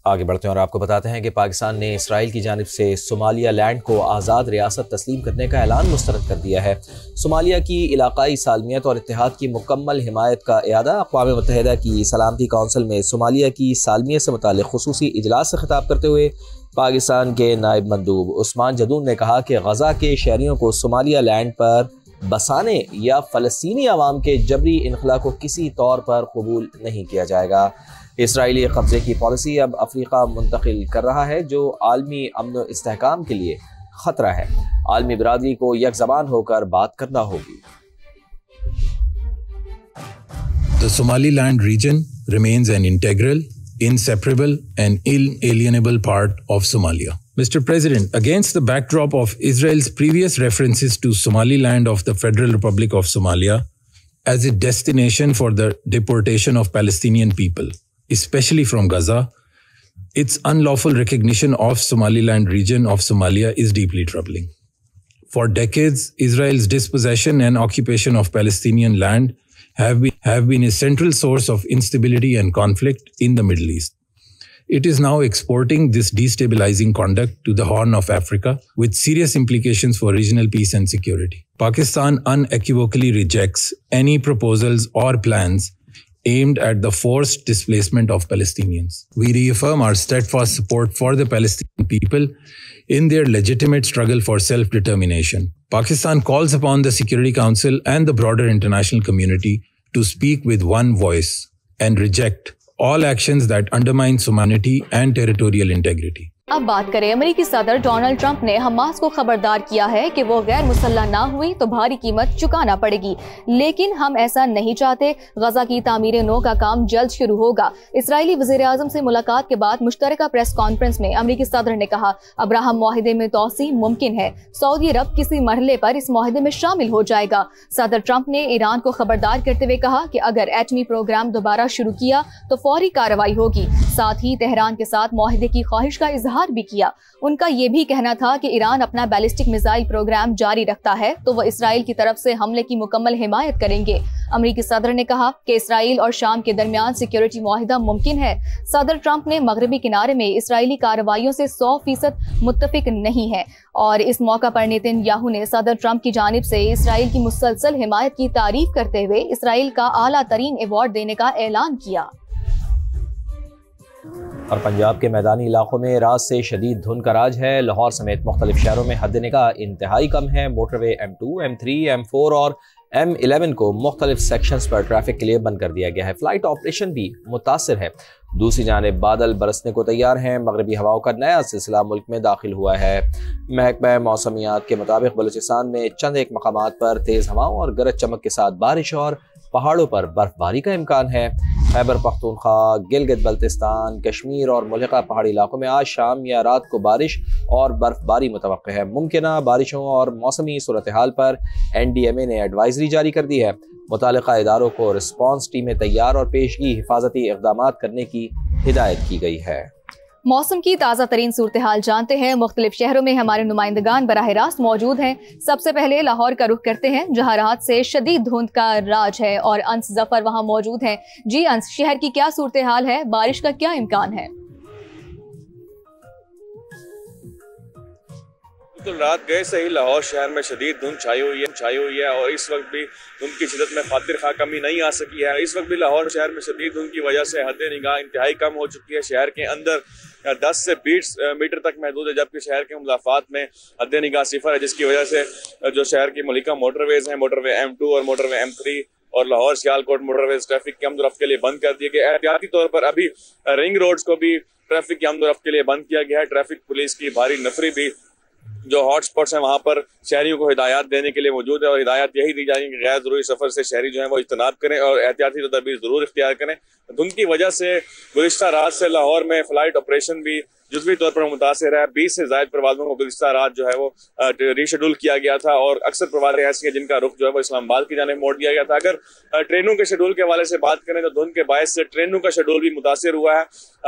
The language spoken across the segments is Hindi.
आगे बढ़ते हैं और आपको बताते हैं कि पाकिस्तान ने इसराइल की जानिब से सोमालिया लैंड को आज़ाद रियासत तस्लीम करने का ऐलान मुस्तरद कर दिया है। सोमालिया की इलाकाई सालमियत और इत्तेहाद की मुकम्मल हिमायत का इयादा। अक़वाम मुत्तहिदा की सलामती कौंसिल में सोमालिया की सालमियत से मुताल्लिक़ ख़ुसूसी इजलास से खिताब करते हुए पाकिस्तान के नायब मंदूब उस्मान जदून ने कहा कि गज़ा के शहरियों को सोमालिया लैंड पर बसाने या फ़लस्तीनी अवाम के जबरी इनखला को किसी तौर पर कबूल नहीं किया जाएगा। इसराइली कब्ज़े की पॉलिसी अब अफ्रीका मुंतकिल कर रहा है, जो आलमी अमन व इस्तेहकाम के लिए ख़तरा है। आलमी बिरादरी को एक ज़बान होकर बात करना होगी। The Somaliland region remains an integral, inseparable and inalienable part of Somalia. Mr. President, against the backdrop of Israel's previous references to Somaliland of the Federal Republic of Somalia as a destination for the deportation of Palestinian people, especially from Gaza, its unlawful recognition of Somaliland region of Somalia is deeply troubling. For decades, Israel's dispossession and occupation of Palestinian land have been a central source of instability and conflict in the Middle East. It is now exporting this destabilizing conduct to the Horn of Africa with serious implications for regional peace and security. Pakistan unequivocally rejects any proposals or plans aimed at the forced displacement of Palestinians. We reaffirm our steadfast support for the Palestinian people in their legitimate struggle for self-determination. Pakistan calls upon the Security Council and the broader international community to speak with one voice and reject all actions that undermine sovereignty and territorial integrity. अब बात करें, अमेरिकी सदर डोनाल्ड ट्रंप ने हमास को खबरदार किया है कि वो गैर मुसल्लह ना हुई तो भारी कीमत चुकाना पड़ेगी, लेकिन हम ऐसा नहीं चाहते। गजा की तामीर नो का काम जल्द शुरू होगा। इजरायली वज़ीर आज़म से मुलाकात के बाद मुश्तरका प्रेस कॉन्फ्रेंस में अमेरिकी सदर ने कहा, अब्राहम मुआहिदे में तोसी मुमकिन है। सऊदी अरब किसी मरहले पर इस मुआहिदे में शामिल हो जाएगा। सदर ट्रंप ने ईरान को खबरदार करते हुए कहा कि अगर एटमी प्रोग्राम दोबारा शुरू किया तो फौरी कार्रवाई होगी। साथ ही तेहरान के साथ मुआहिदे की ख्वाहिश का इजहार भी किया। उनका यह भी कहना था कि ईरान अपना बैलिस्टिक मिसाइल प्रोग्राम जारी रखता है तो वह इसराइल की तरफ से हमले की मुकम्मल हिमायत करेंगे। अमेरिकी सदर ने कहा कि इसराइल और शाम के दरमियान सिक्योरिटी मुआहिदा मुमकिन है। सदर ट्रंप ने मगरबी किनारे में इसराइली कार्रवाइयों से 100% मुत्तफिक नहीं है और इस मौका पर नेतन्याहू ने सदर ट्रंप की जानिब से इसराइल की मुसलसल हिमायत की तारीफ करते हुए इसराइल का आला तरीन अवार्ड देने का ऐलान किया। और पंजाब के मैदानी इलाकों में रात से शदीद धुंध का राज है। लाहौर समेत मुख्तलिफ शहरों में हद निगाह इंतहाई कम है। मोटरवे M2, M3, M4 और M11 को मुख्तलिफ सेक्शंस पर ट्रैफिक के लिए बंद कर दिया गया है। फ्लाइट ऑपरेशन भी मुतासिर है। दूसरी जानिब बादल बरसने को तैयार हैं। मगरबी हवाओं का नया सिलसिला मुल्क में दाखिल हुआ है। महकमा मौसमियात के मुताबिक बलूचिस्तान में चंद एक मकामात पर तेज़ हवाओं और गरज चमक के साथ बारिश और पहाड़ों पर बर्फबारी का इम्कान है। खैबर पख्तूनख्वा, गिलगित बल्तिस्तान, कश्मीर और मुल्का पहाड़ी इलाकों में आज शाम या रात को बारिश और बर्फबारी मुतवक्के है। मुमकिना बारिशों और मौसमी सूरत हाल पर NDMA ने एडवाइजरी जारी कर दी है। मुतालिका इदारों को रिस्पॉन्स टीमें तैयार और पेशगी हिफाजती इक़दाम करने की हिदायत की गई है। मौसम की ताज़ा तरीन सूरत हाल जानते हैं। मुख्तलिफ शहरों में हमारे नुमाइंदगान बराह रास्त मौजूद हैं। सबसे पहले लाहौर का रुख करते हैं, जहां रात से शदीद धुंध का राज है और अंस जफर वहां मौजूद हैं। जी अंस, शहर की क्या सूरत हाल है? बारिश का क्या इम्कान है? तो रात गए से ही लाहौर शहर में शदीद धुंध छाई हुई है और इस वक्त भी धुंध की शिदत में खातिर खा कमी नहीं आ सकी है। इस वक्त भी लाहौर शहर में शदीद धुंध की वजह से हद निगाह इंतहाई कम हो चुकी है। शहर के अंदर 10 से 20 मीटर तक महदूद है, जबकि शहर के मुदाफात में हद निगाह सिफर है, जिसकी वजह से जो शहर की मलिका मोटरवेज हैं, मोटरवे M2 और मोटरवे M3 और लाहौर सियालकोट मोटरवेज ट्रैफिक की आमद-ओ-रफ्त के लिए बंद कर दिए गए। एहतियाती तौर पर अभी रिंग रोड्स को भी ट्रैफिक की आमद-ओ-रफ्त के लिए बंद किया गया है। ट्रैफिक पुलिस की भारी नफरी भी जो हॉटस्पॉट्स हैं वहाँ पर शहरियों को हिदायत देने के लिए मौजूद है और हिदायत यही दी जाएगी कि गैर जरूरी सफर से शहरी जो है वो इज्तनाब करें और एहतियाती तदबीर जरूर इख्तियार करें। धुंध की वजह से गुज़िश्ता रात से लाहौर में फ्लाइट ऑपरेशन भी जुज़वी तौर पर मुतासिर है। 20 से ज़ायद परवाज़ों को गुज़िश्ता रात जो है वो रीशेड्यूल किया गया था और अक्सर परवाज़ें ऐसी हैं जिनका रुख जो है वो इस्लामाबाद की जानिब मोड़ दिया गया था। अगर ट्रेनों के शेड्यूल के हवाले से बात करें तो धुंध के बायस से ट्रेनों का शेड्यूल भी मुतासिर हुआ है।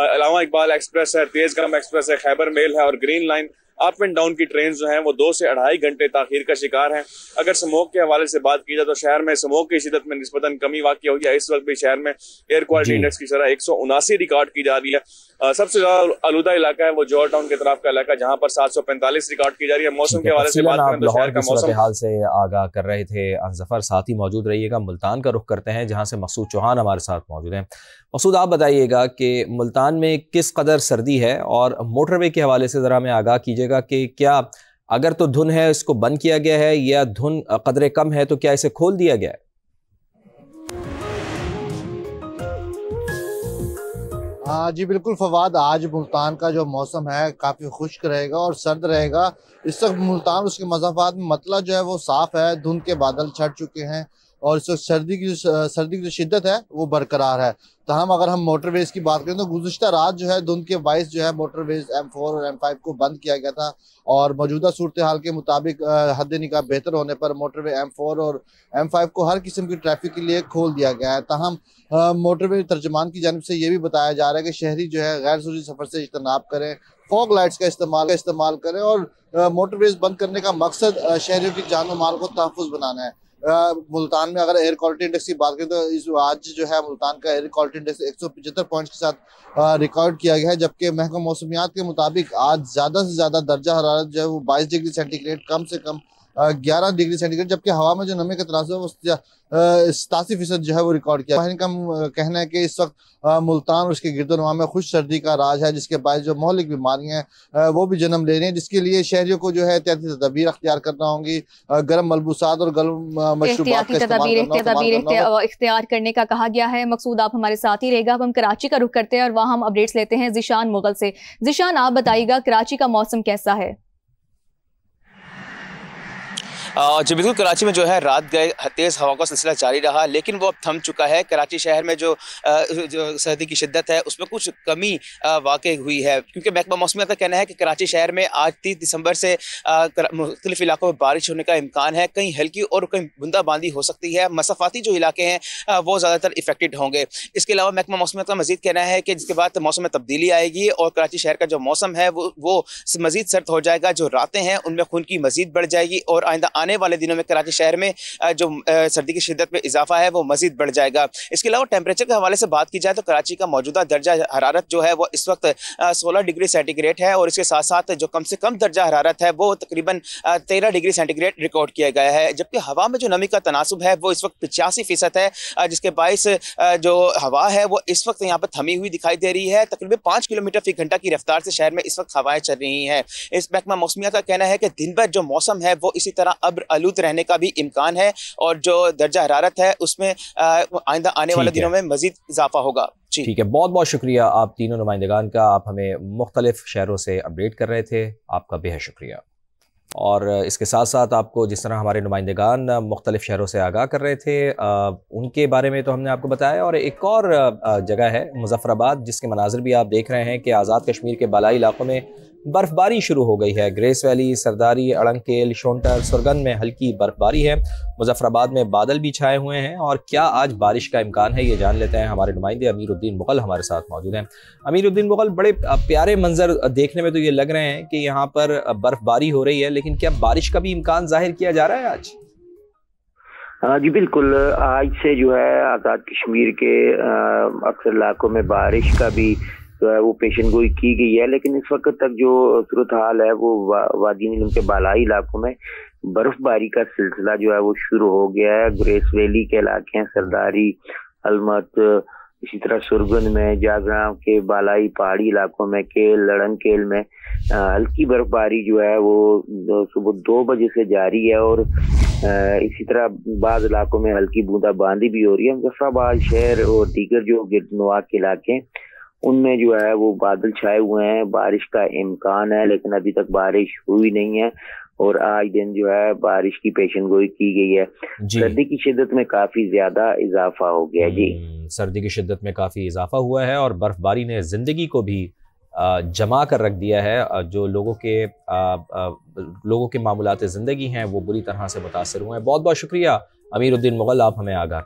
अलावा इकबाल एक्सप्रेस है, तेज़ गम एक्सप्रेस है, खैबर मेल है और green line up and down की ट्रेन जो हैं वो 2 से 2.5 घंटे ताखीर का शिकार हैं। अगर स्मोक के हवाले से बात की जाए तो शहर में स्मोक की शिदत में निस्बतन कमी वाक़ई हुई है। इस वक्त भी शहर में एयर क्वालिटी इंडेक्स की शरह 179 रिकॉर्ड की जा रही है। सबसे ज्यादा आलूदा इलाका है वो जॉर्ज टाउन के तरफ का इलाका, जहां पर 745 रिकॉर्ड की जा रही है। मौसम के हवाले से बात करें तो शहर का मौसम हाल से आगाह कर रहे थे अनजफर, साथ ही मौजूद रहिएगा। मुल्तान का रुख करते हैं जहां से मकसूद चौहान हमारे साथ मौजूद हैं। मकसूद, आप बताइएगा कि मुल्तान में किस कदर सर्दी है और मोटरवे के हवाले से ज़रा हमें आगाह कीजिएगा कि क्या अगर तो धुन है इसको बंद किया गया है या धुन कदरे कम है तो क्या इसे खोल दिया गया है? हाँ जी बिल्कुल फवाद, आज मुल्तान का जो मौसम है काफ़ी खुश्क रहेगा और सर्द रहेगा। इस वक्त मुल्तान उसके मज़ाफ़ात में मतला जो है वो साफ़ है, धुंध के बादल छट चुके हैं और इस वक्त सर्दी की जो शिद्दत है वो बरकरार है। तहम अगर हम मोटरवेज़ की बात करें तो गुज़िश्ता रात जो है धुंध के बाइस जो है मोटरवेज़ M4 और M5 को बंद किया गया था और मौजूदा सूरत हाल के मुताबिक हद निगाह बेहतर होने पर मोटरवे M4 और M5 को हर किस्म की ट्रैफिक के लिए खोल दिया गया है। तहम मोटरवे तर्जमान की जानिब से ये भी बताया जा रहा है कि शहरी जो है गैर ज़रूरी सफ़र से इज्तनाब करें, फॉग लाइट्स का इस्तेमाल करें और मोटरवेज़ बंद करने का मकसद शहरियों की जान और माल को तहफ़्फ़ुज़ बनाना है। मुल्तान में अगर एयर क्वालिटी इंडेक्स की बात करें तो आज जो है मुल्तान का एयर क्वालिटी इंडेक्स 175 पॉइंट्स के साथ रिकॉर्ड किया गया है, जबकि महकमा मौसमियात के मुताबिक आज ज़्यादा से ज़्यादा दर्जा हरारत जो है वो 22 डिग्री सेंटीग्रेड, कम से कम 11 डिग्री सेंटीग्रेड, जबकि हवा में जो नमी का तनासुब है वो 87% जो है वो रिकॉर्ड किया। इनका कहना है कि इस वक्त मुल्तान और उसके गिरदोनवा में खुश सर्दी का राज है, जिसके बाद जो मौलिक बीमारियां हैं वो भी जन्म ले रही हैं, जिसके लिए शहरियों को जो है एहतियाती तदबीर अख्तियार करना होंगी, गर्म मलबूसात और गर्म मशरूबात का इख्तियार करने का कहा गया है। मकसूद, आप हमारे साथ ही रहेगा। अब हम कराची का रुख करते हैं और वहाँ हम अपडेट्स लेते हैं ज़िशान मुगल से। ज़िशान, आप बताइएगा कराची का मौसम कैसा है? जी बिल्कुल, कराची में जो है रात गए तेज़ हवा का सिलसिला जारी रहा, लेकिन वो अब थम चुका है। कराची शहर में जो सर्दी की शिद्दत है उसमें कुछ कमी वाक़ई हुई है, क्योंकि महकमा मौसमियात का कहना है कि कराची शहर में आज 30 दिसंबर से मुख्तलिफ इलाकों में बारिश होने का इम्कान है। कहीं हल्की और कहीं बूंदाबांदी हो सकती है। मसाफाती जो इलाके हैं वो ज़्यादातर इफेक्टेड होंगे। इसके अलावा महकमा मौसमियात का मज़ीद कहना है कि जिसके बाद मौसम में तब्दीली आएगी और कराची शहर का जो मौसम है वो मज़ीद सर्द हो जाएगा। जो रातें हैं उनमें खून की मज़ीद बढ़ जाएगी और आइंदा आने वाले दिनों में कराची शहर में जो सर्दी की शिद्दत में इजाफा है वो मजीद बढ़ जाएगा। इसके अलावा टेम्परेचर के हवाले से बात की जाए तो कराची का मौजूदा दर्जा हरारत जो है वो इस वक्त 16 डिग्री सेंटीग्रेड है और इसके साथ साथ जो कम से कम दर्जा हरारत है वो तकरीबन 13 डिग्री सेंटीग्रेड रिकॉर्ड किया गया है, जबकि हवा में जो नमी का तनासुब है वो इस वक्त 85% है, जिसके बायस जो हवा है वो इस वक्त यहाँ पर थमी हुई दिखाई दे रही है। तकरीबन 5 किलोमीटर फी घंटा की रफ्तार से शहर में इस वक्त हवाएं चल रही हैं। इस महकमा मौसमियात का कहना है कि दिन भर जो मौसम है वो इसी तरह अब्र आलूद रहने का भी इम्कान है और जो दर्जा हरारत है उसमें आइंदा आने वाले दिनों में मजीद इजाफा होगा। ठीक है, बहुत बहुत शुक्रिया आप तीनों नुमाइंदगान का। आप हमें मुख्तलिफ शहरों से अपडेट कर रहे थे, आपका बेहद शुक्रिया। और इसके साथ साथ आपको जिस तरह हमारे नुमाइंदगान मुख्तलिफ शहरों से आगाह कर रहे थे उनके बारे में तो हमने आपको बताया। और एक और जगह है मुजफ्फराबाद, जिसके मनाजिर भी आप देख रहे हैं कि आज़ाद कश्मीर के बालाई इलाकों में बर्फबारी शुरू हो गई है। ग्रेस वैली, सरदारी, अड़ंकेल, शोंटर, सुरगन में हल्की बर्फबारी है। मुजफ्फराबाद में बादल भी छाए हुए हैं और क्या आज बारिश का इम्कान है ये जान लेते हैं। हमारे नुमाइंदे अमीरुद्दीन मुगल हमारे साथ मौजूद हैं। अमीरुद्दीन मुगल, बड़े प्यारे मंजर देखने में तो ये लग रहे हैं कि यहाँ पर बर्फबारी हो रही है, लेकिन क्या बारिश का भी इम्कान जाहिर किया जा रहा है आज? जी बिल्कुल, आज से जो है आज़ाद कश्मीर के अक्सर इलाकों में बारिश का भी जो है वो पेशन गोई की गई है, लेकिन इस वक्त तक जो सूरत हाल है वो वादी नीलम के बालाई इलाकों में बर्फबारी का सिलसिला जो है वो शुरू हो गया है। ग्रेस वैली के इलाके हैं, सरदारी, अलमत, इसी तरह सुरगन में, जागराम के बालाई पहाड़ी इलाकों में, केल, लड़नकेल में हल्की बर्फबारी जो है वो सुबह 2 बजे से जारी है और इसी तरह बाद इलाकों में हल्की बूंदाबांदी भी हो रही है। मुजफ्फराबाद शहर और दीगर जो गिरदनवा के इलाके उनमें जो है वो बादल छाए हुए हैं, बारिश का इम्कान है, लेकिन अभी तक बारिश हुई नहीं है और आज दिन जो है बारिश की पेशन गोई की गई है। सर्दी की शिद्दत में काफी ज्यादा इजाफा हो गया। जी, सर्दी की शिद्दत में काफी इजाफा हुआ है और बर्फबारी ने जिंदगी को भी जमा कर रख दिया है। जो लोगों के मामूलात ज़िंदगी हैं वो बुरी तरह से मुतासर हुए हैं। बहुत बहुत शुक्रिया अमीरुद्दीन मुगल, आप हमें आगाह